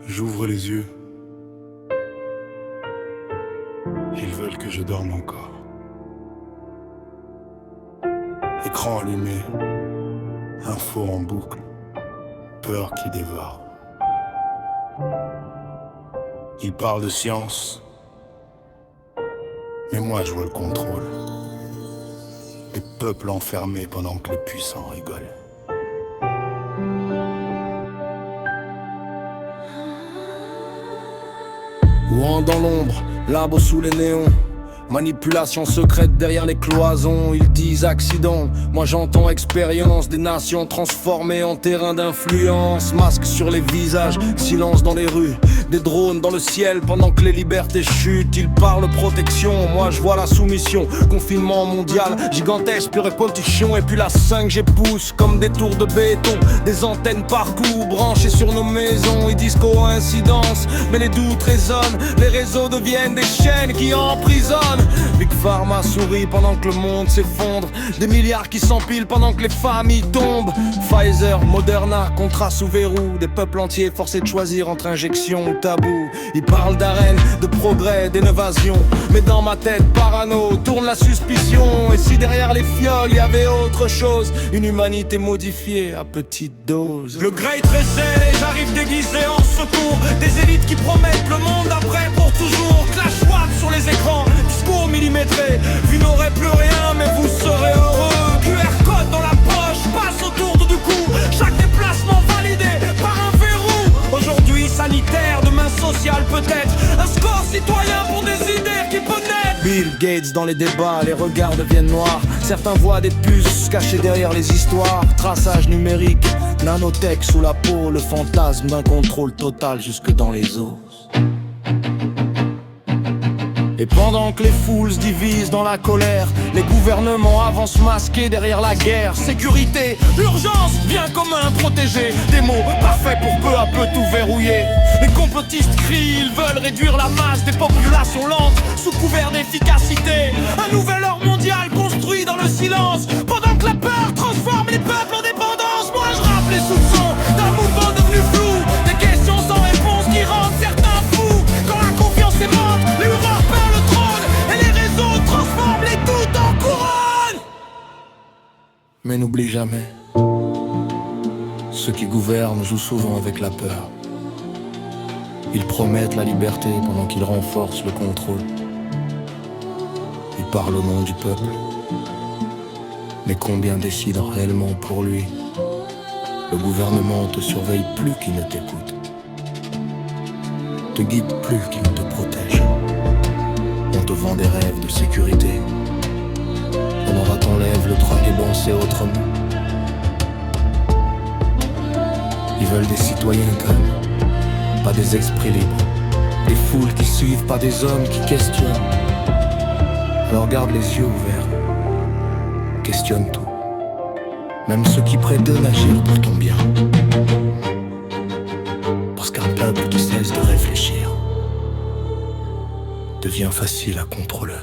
J'ouvre les yeux. Ils veulent que je dorme encore. Écran allumé, info en boucle, peur qui dévore. Ils parlent de science, mais moi je veux le contrôle. Les peuples enfermés pendant que les puissants rigolent. Loin dans l'ombre, labo sous les néons. Manipulation secrète derrière les cloisons. Ils disent accident, moi j'entends expérience. Des nations transformées en terrain d'influence. Masques sur les visages, silence dans les rues. Des drones dans le ciel pendant que les libertés chutent. Ils parlent protection, moi je vois la soumission. Confinement mondial, gigantesque, puis répétition. Et puis la 5G pousse comme des tours de béton. Des antennes partout, branchées sur nos maisons. Ils disent coïncidence, mais les doutes résonnent. Les réseaux deviennent des chaînes qui emprisonnent. Big Pharma sourit pendant que le monde s'effondre. Des milliards qui s'empilent pendant que les familles tombent. Pfizer, Moderna, contrat sous verrou. Des peuples entiers forcés de choisir entre injection ou tabou. Ils parlent d'arène, de progrès, d'innovation. Mais dans ma tête, parano, tourne la suspicion. Et si derrière les fioles y avait autre chose, une humanité modifiée à petite dose. Le Great Reset, et j'arrive déguisé en secours. Des élites qui promettent le monde après pour toujours. Clash WAP sur les écrans, discours millimétré. Vous n'aurez plus rien mais vous serez heureux. QR code dans la poche, passe autour du cou. Chaque déplacement validé par un verrou. Aujourd'hui sanitaire, demain social peut-être. Un score citoyen pour des idées qui peut naître. Bill Gates dans les débats, les regards deviennent noirs. Certains voient des puces cachées derrière les histoires. Traçage numérique, nanotech sous la peau. Le fantasme d'un contrôle total jusque dans les os. Et pendant que les foules se divisent dans la colère, les gouvernements avancent masqués derrière la guerre. Sécurité, urgence, bien commun protégé. Des mots parfaits pour peu à peu tout verrouiller. Les complotistes crient, ils veulent réduire la masse des populations lentes sous couvert d'efficacité. Un nouvel ordre mondial construit dans le silence. Pendant que la peur transforme les peuples en dépendance. Moi je rappe les soupçons d'un mouvement devenu flou. Des questions sans réponse qui rendent certains fous. Quand la confiance est morte, les horreurs perdent le trône. Et les réseaux transforment les doutes en couronne. Mais n'oublie jamais, ceux qui gouvernent jouent souvent avec la peur. Ils promettent la liberté pendant qu'ils renforcent le contrôle. Ils parlent au nom du peuple. Mais combien décident réellement pour lui? Le gouvernement te surveille plus qu'il ne t'écoute, te guide plus qu'il ne te protège. On te vend des rêves de sécurité. On aura t'enlève le droit de penser autrement. Ils veulent des citoyens calmes, pas des esprits libres. Des foules qui suivent, pas des hommes qui questionnent. Alors garde les yeux ouverts, questionne tout. Même ceux qui prétendent agir pour ton bien. Parce qu'un peuple qui cesse de réfléchir devient facile à contrôler.